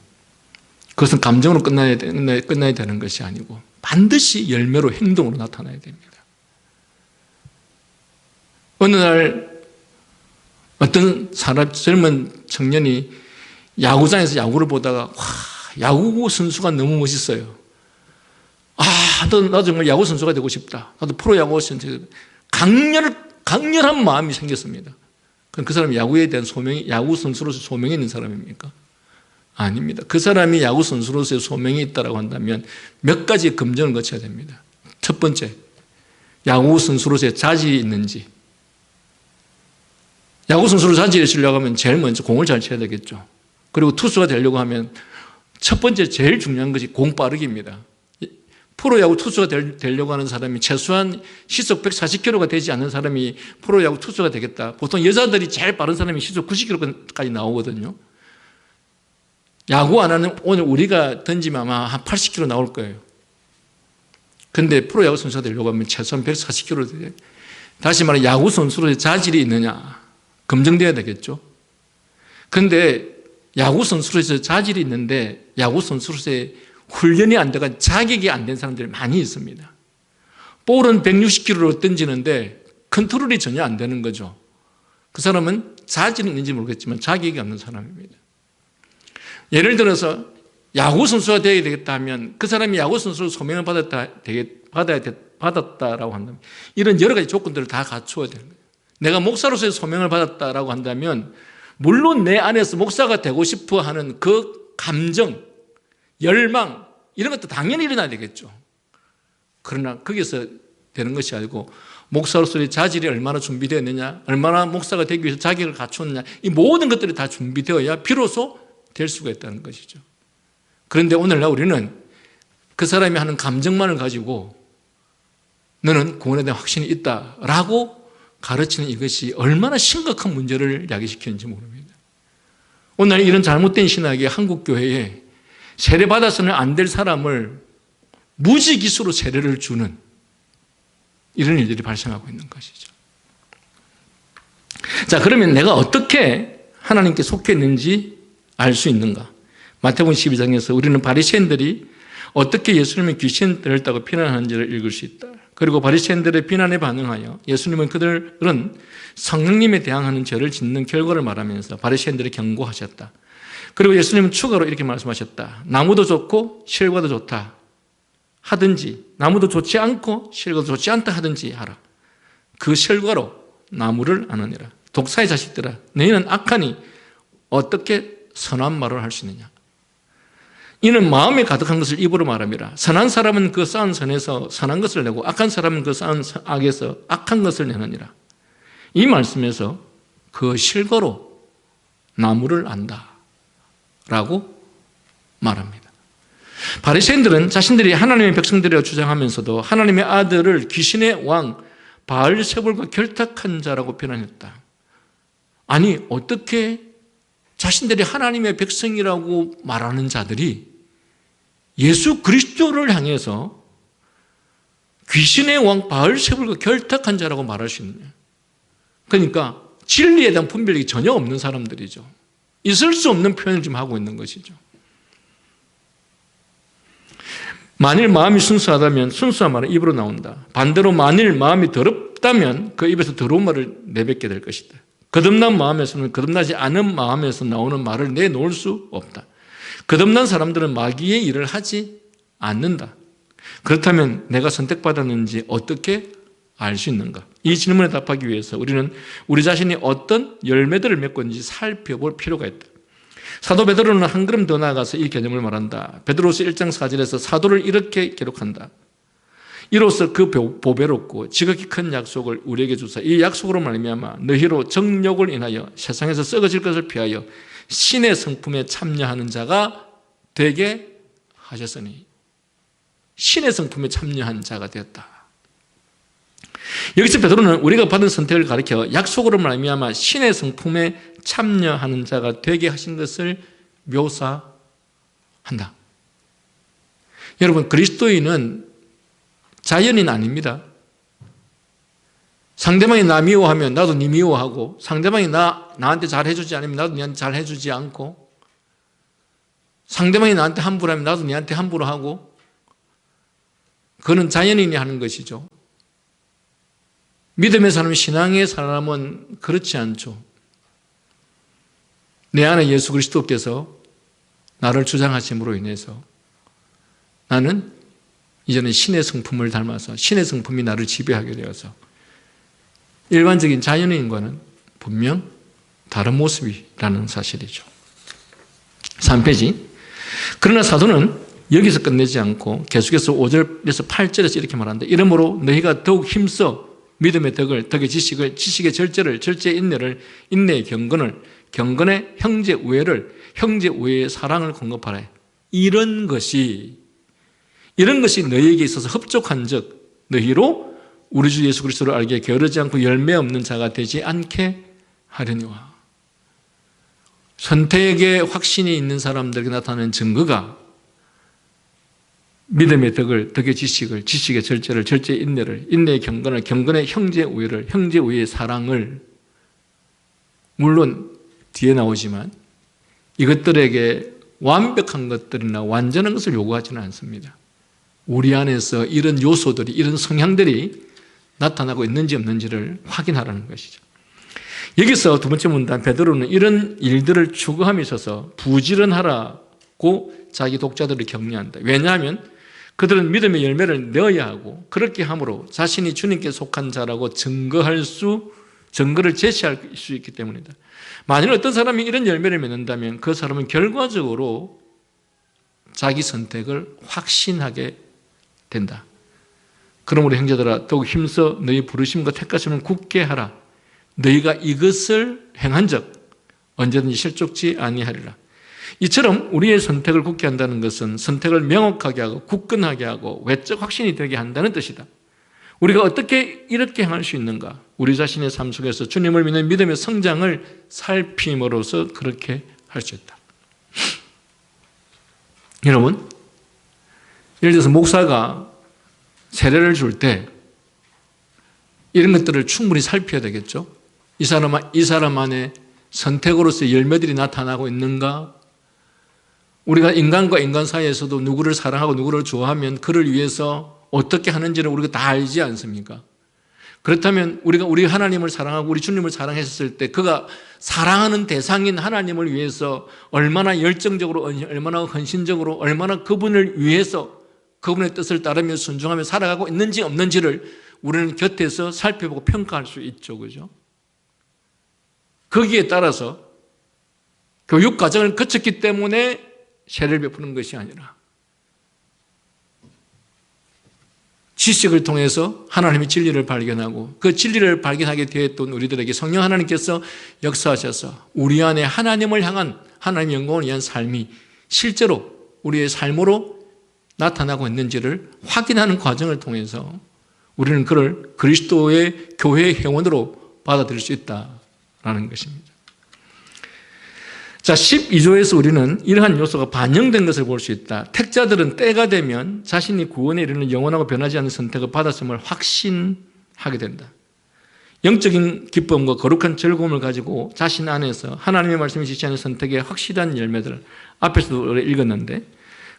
그것은 감정으로 끝나야 되는 것이 아니고 반드시 열매로 행동으로 나타나야 됩니다. 어느 날 어떤 젊은 청년이 야구장에서 야구를 보다가 야구 선수가 너무 멋있어요. 나도 정말 야구 선수가 되고 싶다. 나도 프로 야구 선수. 강렬한 마음이 생겼습니다. 그럼 그 사람이 야구에 대한 야구 선수로서 소명이 있는 사람입니까? 아닙니다. 그 사람이 야구 선수로서의 소명이 있다고 한다면 몇 가지 검증을 거쳐야 됩니다. 첫 번째, 야구 선수로서의 자질이 있는지. 야구 선수로 자질이 있으려고 하면 제일 먼저 공을 잘 쳐야 되겠죠. 그리고 투수가 되려고 하면 첫 번째 제일 중요한 것이 공 빠르기입니다. 프로야구 투수가 되려고 하는 사람이 최소한 시속 140km가 되지 않는 사람이 프로야구 투수가 되겠다. 보통 여자들이 제일 빠른 사람이 시속 90km까지 나오거든요. 야구 안 하는 오늘 우리가 던지면 아마 한 80km 나올 거예요. 근데 프로야구 선수가 되려고 하면 최소한 140km 돼요. 다시 말해 야구 선수로의 자질이 있느냐 검증돼야 되겠죠. 근데 야구 선수로서 자질이 있는데 야구 선수로서의 훈련이 안 돼가 자격이 안 된 사람들이 많이 있습니다. 볼은 160km로 던지는데 컨트롤이 전혀 안 되는 거죠. 그 사람은 자질이 있는지 모르겠지만 자격이 없는 사람입니다. 예를 들어서 야구 선수가 되어야 되겠다 하면 그 사람이 야구 선수로 소명을 받았다라고 한다면 이런 여러 가지 조건들을 다 갖추어야 되는 거예요. 내가 목사로서의 소명을 받았다라고 한다면 물론 내 안에서 목사가 되고 싶어 하는 그 감정, 열망 이런 것도 당연히 일어나야 되겠죠. 그러나 거기서 되는 것이 아니고 목사로서의 자질이 얼마나 준비되었느냐, 얼마나 목사가 되기 위해서 자격을 갖추었느냐, 이 모든 것들이 다 준비되어야 비로소 될 수가 있다는 것이죠. 그런데 오늘날 우리는 그 사람이 하는 감정만을 가지고 너는 구원에 대한 확신이 있다라고 가르치는 이것이 얼마나 심각한 문제를 야기시키는지 모릅니다. 오늘 이런 잘못된 신학이 한국 교회에 세례받아서는 안 될 사람을 무지기수로 세례를 주는 이런 일들이 발생하고 있는 것이죠. 자, 그러면 내가 어떻게 하나님께 속해 있는지 알 수 있는가? 마태복음 12장에서 우리는 바리새인들이 어떻게 예수님의 귀신 들었다고 비난하는지를 읽을 수 있다. 그리고 바리새인들의 비난에 반응하여 예수님은 그들은 성령님에 대항하는 죄를 짓는 결과를 말하면서 바리새인들을 경고하셨다. 그리고 예수님은 추가로 이렇게 말씀하셨다. 나무도 좋고 실과도 좋다 하든지, 나무도 좋지 않고 실과도 좋지 않다 하든지 하라. 그 실과로 나무를 아느니라. 독사의 자식들아, 너희는 악하니 어떻게 선한 말을 할 수 있느냐. 이는 마음에 가득한 것을 입으로 말함이라. 선한 사람은 그 쌓은 선에서 선한 것을 내고 악한 사람은 그 쌓은 악에서 악한 것을 내느니라. 이 말씀에서 그 실과로 나무를 안다 라고 말합니다. 바리새인들은 자신들이 하나님의 백성들이라고 주장하면서도 하나님의 아들을 귀신의 왕 바알세불과 결탁한 자라고 표현했다. 아니, 어떻게 자신들이 하나님의 백성이라고 말하는 자들이 예수 그리스도를 향해서 귀신의 왕 바알세불과 결탁한 자라고 말할 수 있느냐. 그러니까 진리에 대한 분별력이 전혀 없는 사람들이죠. 있을 수 없는 표현을 지금 하고 있는 것이죠. 만일 마음이 순수하다면 순수한 말은 입으로 나온다. 반대로 만일 마음이 더럽다면 그 입에서 더러운 말을 내뱉게 될 것이다. 거듭난 마음에서는 거듭나지 않은 마음에서 나오는 말을 내놓을 수 없다. 거듭난 사람들은 마귀의 일을 하지 않는다. 그렇다면 내가 선택받았는지 어떻게 알 수 있는가? 이 질문에 답하기 위해서 우리는 우리 자신이 어떤 열매들을 맺고 있는지 살펴볼 필요가 있다. 사도 베드로는 한 걸음 더 나아가서 이 개념을 말한다. 베드로서 1장 4절에서 사도를 이렇게 기록한다. 이로써 그 보배롭고 지극히 큰 약속을 우리에게 주사 이 약속으로 말미암아 너희로 정욕을 인하여 세상에서 썩어질 것을 피하여 신의 성품에 참여하는 자가 되게 하셨으니, 신의 성품에 참여한 자가 되었다. 여기서 베드로는 우리가 받은 선택을 가리켜 약속으로 말미암아 신의 성품에 참여하는 자가 되게 하신 것을 묘사한다. 여러분, 그리스도인은 자연인 아닙니다. 상대방이 나 미워하면 나도 네 미워하고, 상대방이 나한테 잘해주지 않으면 나도 네한테 잘해주지 않고, 상대방이 나한테 함부로 하면 나도 네한테 함부로 하고, 그거는 자연인이 하는 것이죠. 믿음의 사람, 신앙의 사람은 그렇지 않죠. 내 안에 예수 그리스도께서 나를 주장하심으로 인해서 나는 이제는 신의 성품을 닮아서 신의 성품이 나를 지배하게 되어서 일반적인 자연인과는 분명 다른 모습이라는 사실이죠. 3페이지. 그러나 사도는 여기서 끝내지 않고 계속해서 5절에서 8절에서 이렇게 말한다. 이러므로 너희가 더욱 힘써 믿음의 덕의 지식을, 지식의 절제를, 절제의 인내를, 인내의 경건을, 경건의 형제 우애를, 형제 우애의 사랑을 공급하라. 이런 것이 너희에게 있어서 흡족한 적 너희로 우리 주 예수 그리스도를 알게 게으르지 않고 열매 없는 자가 되지 않게 하려니와. 선택의 확신이 있는 사람들에게 나타나는 증거가 믿음의 덕의 지식을, 지식의 절제를, 절제의 인내를, 인내의 경건을, 경건의 형제 우애를, 형제 우애의 사랑을, 물론 뒤에 나오지만 이것들에게 완벽한 것들이나 완전한 것을 요구하지는 않습니다. 우리 안에서 이런 요소들이, 이런 성향들이 나타나고 있는지 없는지를 확인하라는 것이죠. 여기서 두 번째 문단, 베드로는 이런 일들을 추구함에 있어서 부지런하라고 자기 독자들을 격려한다. 왜냐하면 그들은 믿음의 열매를 내어야 하고, 그렇게 함으로 자신이 주님께 속한 자라고 증거를 제시할 수 있기 때문이다. 만일 어떤 사람이 이런 열매를 맺는다면 그 사람은 결과적으로 자기 선택을 확신하게 된다. 그러므로 형제들아, 더욱 힘써 너희 부르심과 택하심을 굳게 하라. 너희가 이것을 행한 적 언제든지 실족지 아니하리라. 이처럼 우리의 선택을 굳게 한다는 것은 선택을 명확하게 하고 굳건하게 하고 외적 확신이 되게 한다는 뜻이다. 우리가 어떻게 이렇게 행할 수 있는가? 우리 자신의 삶 속에서 주님을 믿는 믿음의 성장을 살핌으로써 그렇게 할 수 있다. 여러분, 예를 들어서 목사가 세례를 줄 때 이런 것들을 충분히 살펴야 되겠죠. 이 사람 안에 선택으로서의 열매들이 나타나고 있는가? 우리가 인간과 인간 사이에서도 누구를 사랑하고 누구를 좋아하면 그를 위해서 어떻게 하는지를 우리가 다 알지 않습니까? 그렇다면 우리가 우리 하나님을 사랑하고 우리 주님을 사랑했을 때 그가 사랑하는 대상인 하나님을 위해서 얼마나 열정적으로, 얼마나 헌신적으로, 얼마나 그분을 위해서 그분의 뜻을 따르며 순종하며 살아가고 있는지 없는지를 우리는 곁에서 살펴보고 평가할 수 있죠. 그죠? 거기에 따라서 교육 과정을 거쳤기 때문에 세례를 베푸는 것이 아니라 지식을 통해서 하나님의 진리를 발견하고 그 진리를 발견하게 되었던 우리들에게 성령 하나님께서 역사하셔서 우리 안에 하나님을 향한, 하나님의 영광을 위한 삶이 실제로 우리의 삶으로 나타나고 있는지를 확인하는 과정을 통해서 우리는 그를 그리스도의 교회의 회원으로 받아들일 수 있다라는 것입니다. 자, 12조에서 우리는 이러한 요소가 반영된 것을 볼 수 있다. 택자들은 때가 되면 자신이 구원에 이르는 영원하고 변하지 않는 선택을 받았음을 확신하게 된다. 영적인 기쁨과 거룩한 즐거움을 가지고 자신 안에서 하나님의 말씀이 지시하는 선택의 확실한 열매들, 앞에서도 읽었는데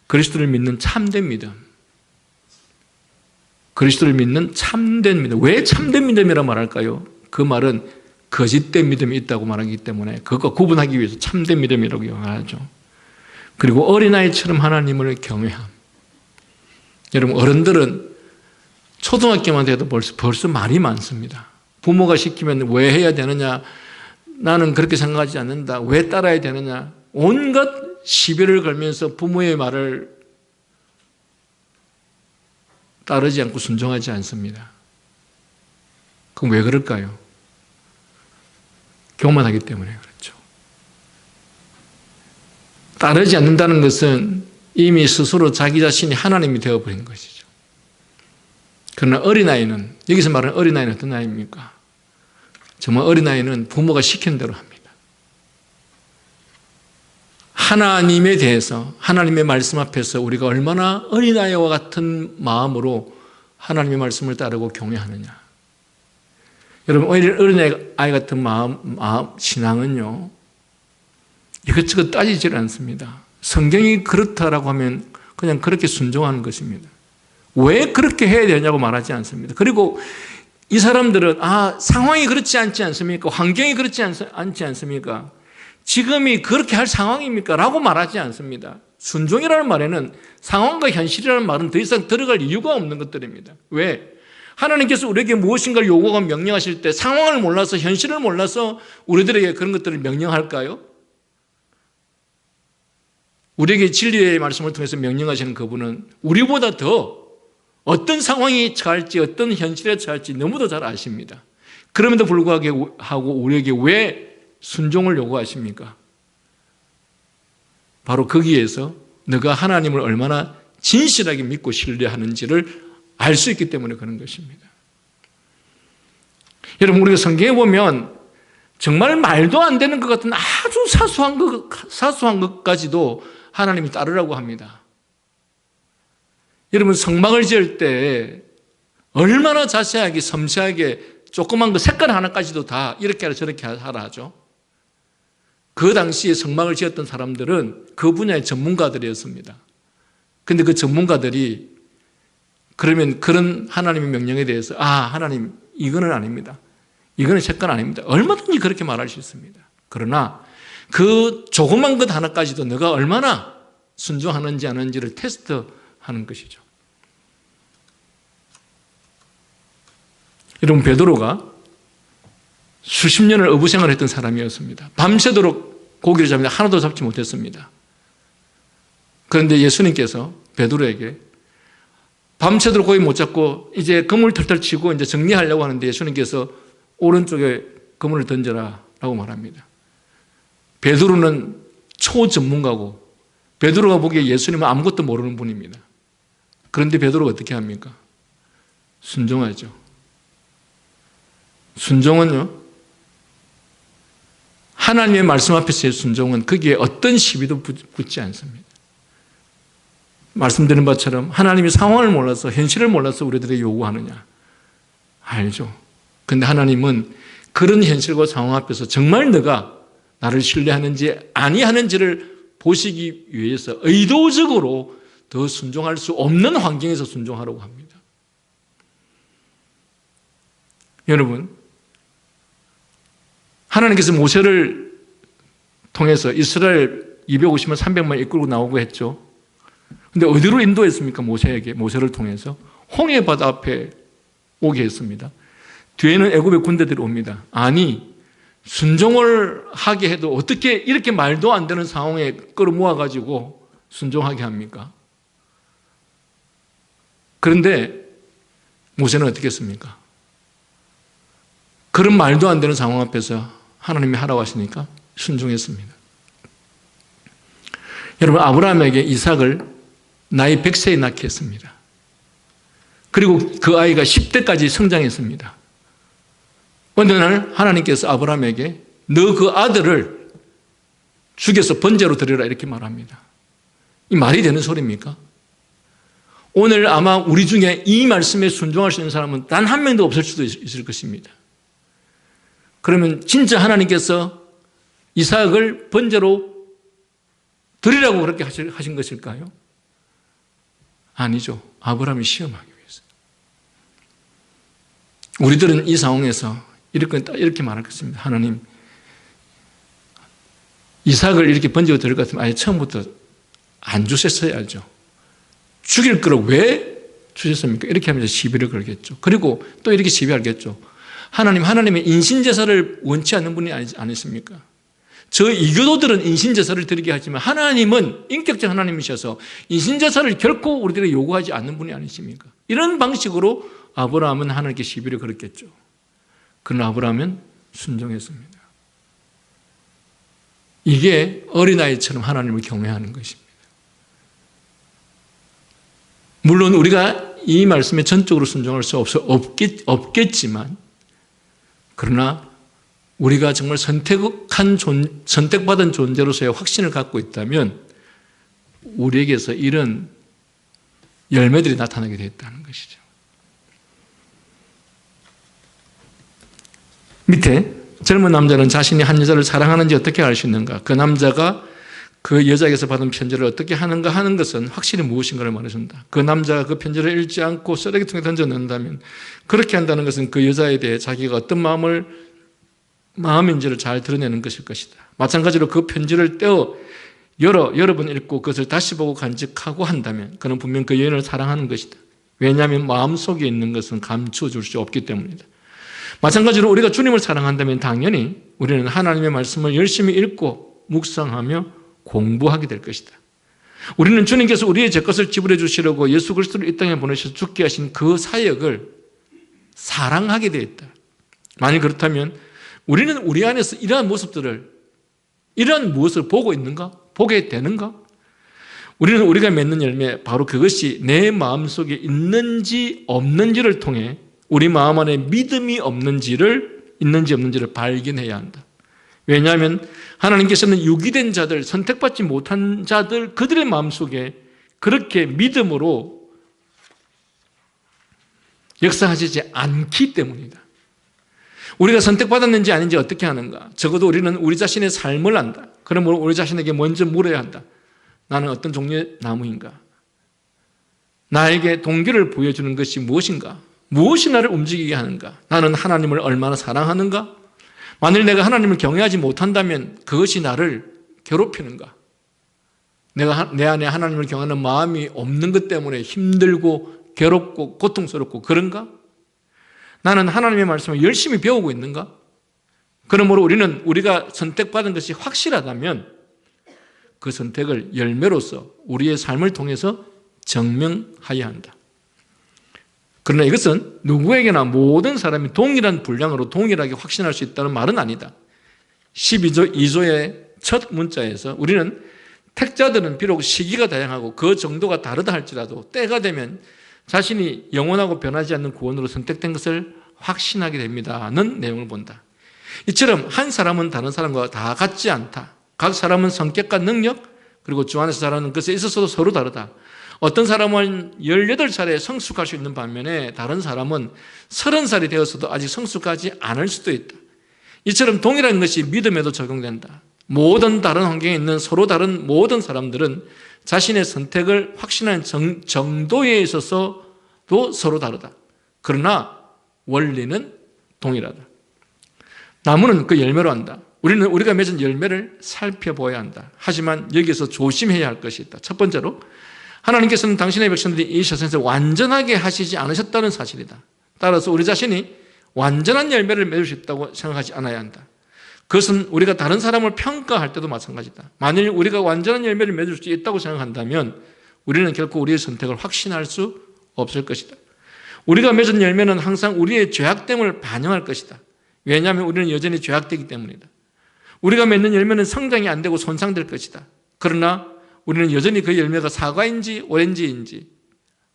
그리스도를 믿는 참된 믿음, 그리스도를 믿는 참된 믿음. 왜 참된 믿음이라 말할까요? 그 말은 거짓된 믿음이 있다고 말하기 때문에 그것과 구분하기 위해서 참된 믿음이라고 말하죠. 그리고 어린아이처럼 하나님을 경외함. 여러분, 어른들은 초등학교만 돼도 벌써 말이 많습니다. 부모가 시키면 왜 해야 되느냐, 나는 그렇게 생각하지 않는다, 왜 따라야 되느냐, 온갖 시비를 걸면서 부모의 말을 따르지 않고 순종하지 않습니다. 그럼 왜 그럴까요? 교만하기 때문에 그렇죠. 따르지 않는다는 것은 이미 스스로 자기 자신이 하나님이 되어버린 것이죠. 그러나 어린아이는, 여기서 말하는 어린아이는 어떤 아이입니까? 정말 어린아이는 부모가 시킨 대로 합니다. 하나님에 대해서, 하나님의 말씀 앞에서 우리가 얼마나 어린아이와 같은 마음으로 하나님의 말씀을 따르고 경외하느냐. 여러분, 어린아이 같은 신앙은요, 이것저것 따지질 않습니다. 성경이 그렇다라고 하면 그냥 그렇게 순종하는 것입니다. 왜 그렇게 해야 되냐고 말하지 않습니다. 그리고 이 사람들은, 상황이 그렇지 않지 않습니까? 환경이 그렇지 않지 않습니까? 지금이 그렇게 할 상황입니까? 라고 말하지 않습니다. 순종이라는 말에는 상황과 현실이라는 말은 더 이상 들어갈 이유가 없는 것들입니다. 왜? 하나님께서 우리에게 무엇인가를 요구하고 명령하실 때 상황을 몰라서, 현실을 몰라서 우리들에게 그런 것들을 명령할까요? 우리에게 진리의 말씀을 통해서 명령하시는 그분은 우리보다 더 어떤 상황이 처할지, 어떤 현실에 처할지 너무도 잘 아십니다. 그럼에도 불구하고 우리에게 왜 순종을 요구하십니까? 바로 거기에서 너가 하나님을 얼마나 진실하게 믿고 신뢰하는지를 알 수 있기 때문에 그런 것입니다. 여러분, 우리가 성경에 보면 정말 말도 안 되는 것 같은 아주 사소한 것까지도 하나님이 따르라고 합니다. 여러분, 성막을 지을 때 얼마나 자세하게, 섬세하게 조그만 거 색깔 하나까지도 다 이렇게 하라 저렇게 하라 하죠. 그 당시에 성막을 지었던 사람들은 그 분야의 전문가들이었습니다. 그런데 그 전문가들이 그러면 그런 하나님의 명령에 대해서 하나님 이거는 아닙니다, 이거는 색깔 아닙니다, 얼마든지 그렇게 말할 수 있습니다. 그러나 그 조그만 것 하나까지도 너가 얼마나 순종하는지 안 하는지를 테스트하는 것이죠. 여러분, 베드로가 수십 년을 어부생활을 했던 사람이었습니다. 밤새도록 고기를 잡는데 하나도 잡지 못했습니다. 그런데 예수님께서 베드로에게 밤새도록 고기 못 잡고 이제 그물 털털 치고 이제 정리하려고 하는데 예수님께서 오른쪽에 그물을 던져라 라고 말합니다. 베드로는 초전문가고 베드로가 보기에 예수님은 아무것도 모르는 분입니다. 그런데 베드로가 어떻게 합니까? 순종하죠. 순종은요, 하나님의 말씀 앞에서의 순종은 거기에 어떤 시비도 붙지 않습니다. 말씀드린 것처럼 하나님이 상황을 몰라서, 현실을 몰라서 우리들에게 요구하느냐? 알죠. 그런데 하나님은 그런 현실과 상황 앞에서 정말 너가 나를 신뢰하는지 아니하는지를 보시기 위해서 의도적으로 더 순종할 수 없는 환경에서 순종하라고 합니다. 여러분, 하나님께서 모세를 통해서 이스라엘 250만 300만 이끌고 나오고 했죠. 근데 어디로 인도했습니까? 모세를 통해서 홍해 바다 앞에 오게 했습니다. 뒤에는 애굽의 군대들이 옵니다. 아니, 순종을 하게 해도 어떻게 이렇게 말도 안 되는 상황에 끌어모아가지고 순종하게 합니까? 그런데 모세는 어떻게 했습니까? 그런 말도 안 되는 상황 앞에서 하나님이 하라고 하시니까 순종했습니다. 여러분, 아브라함에게 이삭을 나이 100세에 낳게 했습니다. 그리고 그 아이가 10대까지 성장했습니다. 어느 날 하나님께서 아브라함에게 너 그 아들을 죽여서 번제로 드리라 이렇게 말합니다. 이 말이 되는 소리입니까? 오늘 아마 우리 중에 이 말씀에 순종할 수 있는 사람은 단 한 명도 없을 수도 있을 것입니다. 그러면 진짜 하나님께서 이삭을 번제로 드리라고 그렇게 하신 것일까요? 아니죠. 아브라함이 시험하기 위해서. 우리들은 이 상황에서 이렇게 말할 것입니다. 하나님, 이삭을 이렇게 번제로 드릴 것 같으면 아예 처음부터 안 주셨어야죠. 죽일 거를 왜 주셨습니까? 이렇게 하면서 시비를 걸겠죠. 그리고 또 이렇게 시비하겠죠. 하나님의 인신제사를 원치 않는 분이 아니십니까? 저 이교도들은 인신제사를 드리게 하지만 하나님은 인격적 하나님이셔서 인신제사를 결코 우리들에게 요구하지 않는 분이 아니십니까? 이런 방식으로 아브라함은 하나님께 시비를 걸었겠죠. 그러나 아브라함은 순종했습니다. 이게 어린아이처럼 하나님을 경외하는 것입니다. 물론 우리가 이 말씀에 전적으로 순종할 수 없겠지만, 그러나 우리가 정말 선택받은 존재로서의 확신을 갖고 있다면 우리에게서 이런 열매들이 나타나게 되었다는 것이죠. 밑에 젊은 남자는 자신이 한 여자를 사랑하는지 어떻게 알 수 있는가? 그 남자가 그 여자에게서 받은 편지를 어떻게 하는가 하는 것은 확실히 무엇인가를 말해준다. 그 남자가 그 편지를 읽지 않고 쓰레기통에 던져놓는다면 그렇게 한다는 것은 그 여자에 대해 자기가 어떤 마음인지를 잘 드러내는 것일 것이다. 마찬가지로 그 편지를 떼어 여러 번 읽고 그것을 다시 보고 간직하고 한다면 그는 분명 그 여인을 사랑하는 것이다. 왜냐하면 마음속에 있는 것은 감추어 줄 수 없기 때문이다. 마찬가지로 우리가 주님을 사랑한다면 당연히 우리는 하나님의 말씀을 열심히 읽고 묵상하며 공부하게 될 것이다. 우리는 주님께서 우리의 죄값을 지불해 주시려고 예수 그리스도를 이 땅에 보내셔서 죽게 하신 그 사역을 사랑하게 되어 있다. 만일 그렇다면 우리는 우리 안에서 이러한 무엇을 보고 있는가? 보게 되는가? 우리는 우리가 맺는 열매, 바로 그것이 내 마음속에 있는지 없는지를 통해 우리 마음 안에 믿음이 있는지 없는지를 발견해야 한다. 왜냐하면 하나님께서는 유기된 자들, 선택받지 못한 자들, 그들의 마음속에 그렇게 믿음으로 역사하시지 않기 때문이다. 우리가 선택받았는지 아닌지 어떻게 하는가? 적어도 우리는 우리 자신의 삶을 안다. 그러므로 우리 자신에게 먼저 물어야 한다. 나는 어떤 종류의 나무인가? 나에게 동기를 보여주는 것이 무엇인가? 무엇이 나를 움직이게 하는가? 나는 하나님을 얼마나 사랑하는가? 만일 내가 하나님을 경외하지 못한다면 그것이 나를 괴롭히는가? 내가 내 안에 하나님을 경외하는 마음이 없는 것 때문에 힘들고 괴롭고 고통스럽고 그런가? 나는 하나님의 말씀을 열심히 배우고 있는가? 그러므로 우리가 선택받은 것이 확실하다면 그 선택을 열매로서 우리의 삶을 통해서 증명해야 한다. 그러나 이것은 누구에게나 모든 사람이 동일한 분량으로 동일하게 확신할 수 있다는 말은 아니다. 12조의 첫 문자에서 우리는 택자들은 비록 시기가 다양하고 그 정도가 다르다 할지라도 때가 되면 자신이 영원하고 변하지 않는 구원으로 선택된 것을 확신하게 됩니다는 내용을 본다. 이처럼 한 사람은 다른 사람과 다 같지 않다. 각 사람은 성격과 능력 그리고 주 안에서 자라는 것에 있어서도 서로 다르다. 어떤 사람은 18살에 성숙할 수 있는 반면에 다른 사람은 30살이 되었어도 아직 성숙하지 않을 수도 있다. 이처럼 동일한 것이 믿음에도 적용된다. 모든 다른 환경에 있는 서로 다른 모든 사람들은 자신의 선택을 확신하는 정도에 있어서도 서로 다르다. 그러나 원리는 동일하다. 나무는 그 열매로 한다. 우리는 우리가 맺은 열매를 살펴보아야 한다. 하지만 여기서 조심해야 할 것이 있다. 첫 번째로 하나님께서는 당신의 백성들이 이 세상에서 완전하게 하시지 않으셨다는 사실이다. 따라서 우리 자신이 완전한 열매를 맺을 수 있다고 생각하지 않아야 한다. 그것은 우리가 다른 사람을 평가할 때도 마찬가지다. 만일 우리가 완전한 열매를 맺을 수 있다고 생각한다면 우리는 결코 우리의 선택을 확신할 수 없을 것이다. 우리가 맺은 열매는 항상 우리의 죄악됨을 반영할 것이다. 왜냐하면 우리는 여전히 죄악되기 때문이다. 우리가 맺는 열매는 성장이 안 되고 손상될 것이다. 그러나 우리는 여전히 그 열매가 사과인지 오렌지인지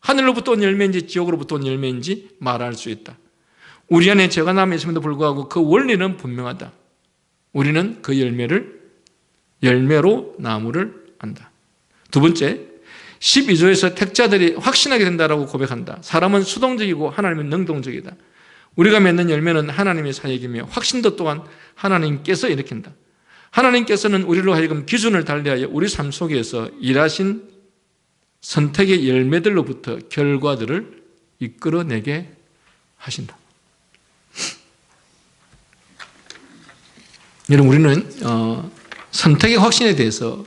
하늘로부터 온 열매인지 지옥으로부터 온 열매인지 말할 수 있다. 우리 안에 죄가 남아있음에도 불구하고 그 원리는 분명하다. 우리는 그 열매로 나무를 안다. 두 번째, 12조에서 택자들이 확신하게 된다라고 고백한다. 사람은 수동적이고 하나님은 능동적이다. 우리가 맺는 열매는 하나님의 사역이며 확신도 또한 하나님께서 일으킨다. 하나님께서는 우리로 하여금 기준을 달리하여 우리 삶 속에서 일하신 선택의 열매들로부터 결과들을 이끌어내게 하신다. 여러분, 우리는 선택의 확신에 대해서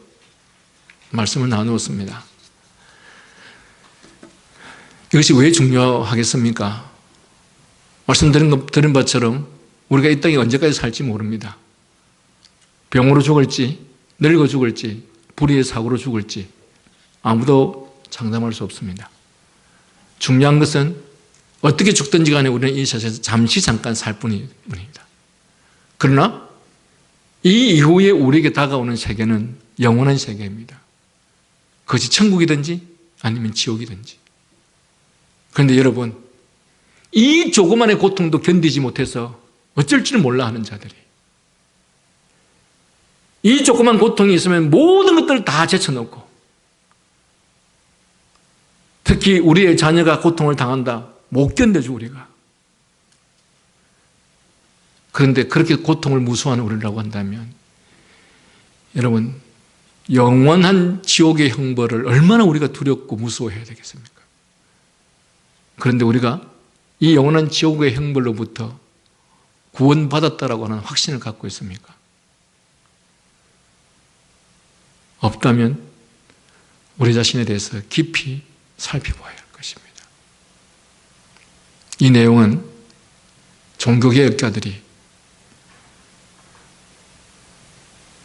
말씀을 나누었습니다. 이것이 왜 중요하겠습니까? 말씀드린 것처럼 우리가 이 땅에 언제까지 살지 모릅니다. 병으로 죽을지, 늙어 죽을지, 불의의 사고로 죽을지 아무도 장담할 수 없습니다. 중요한 것은 어떻게 죽든지 간에 우리는 이 세상에서 잠깐 살 뿐입니다. 그러나 이 이후에 우리에게 다가오는 세계는 영원한 세계입니다. 그것이 천국이든지 아니면 지옥이든지. 그런데 여러분, 이 조그만의 고통도 견디지 못해서 어쩔 줄 몰라 하는 자들이, 이 조그만 고통이 있으면 모든 것들을 다 제쳐놓고, 특히 우리의 자녀가 고통을 당한다, 못 견뎌줘 우리가. 그런데 그렇게 고통을 무서워하는 우리라고 한다면 여러분, 영원한 지옥의 형벌을 얼마나 우리가 두렵고 무서워해야 되겠습니까? 그런데 우리가 이 영원한 지옥의 형벌로부터 구원받았다라고 하는 확신을 갖고 있습니까? 없다면 우리 자신에 대해서 깊이 살펴봐야 할 것입니다. 이 내용은 종교개혁자들이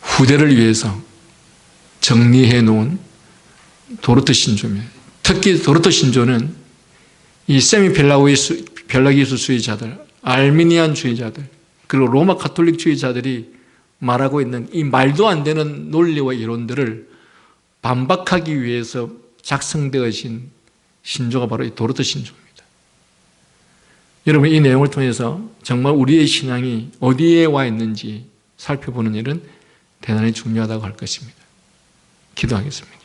후대를 위해서 정리해 놓은 도르트 신조입니다. 특히 도르트 신조는 이 펠라기우스주의자들, 알미니안주의자들, 그리고 로마 가톨릭주의자들이 말하고 있는 이 말도 안 되는 논리와 이론들을 반박하기 위해서 작성되어진 신조가 바로 이 도르트 신조입니다. 여러분, 이 내용을 통해서 정말 우리의 신앙이 어디에 와 있는지 살펴보는 일은 대단히 중요하다고 할 것입니다. 기도하겠습니다.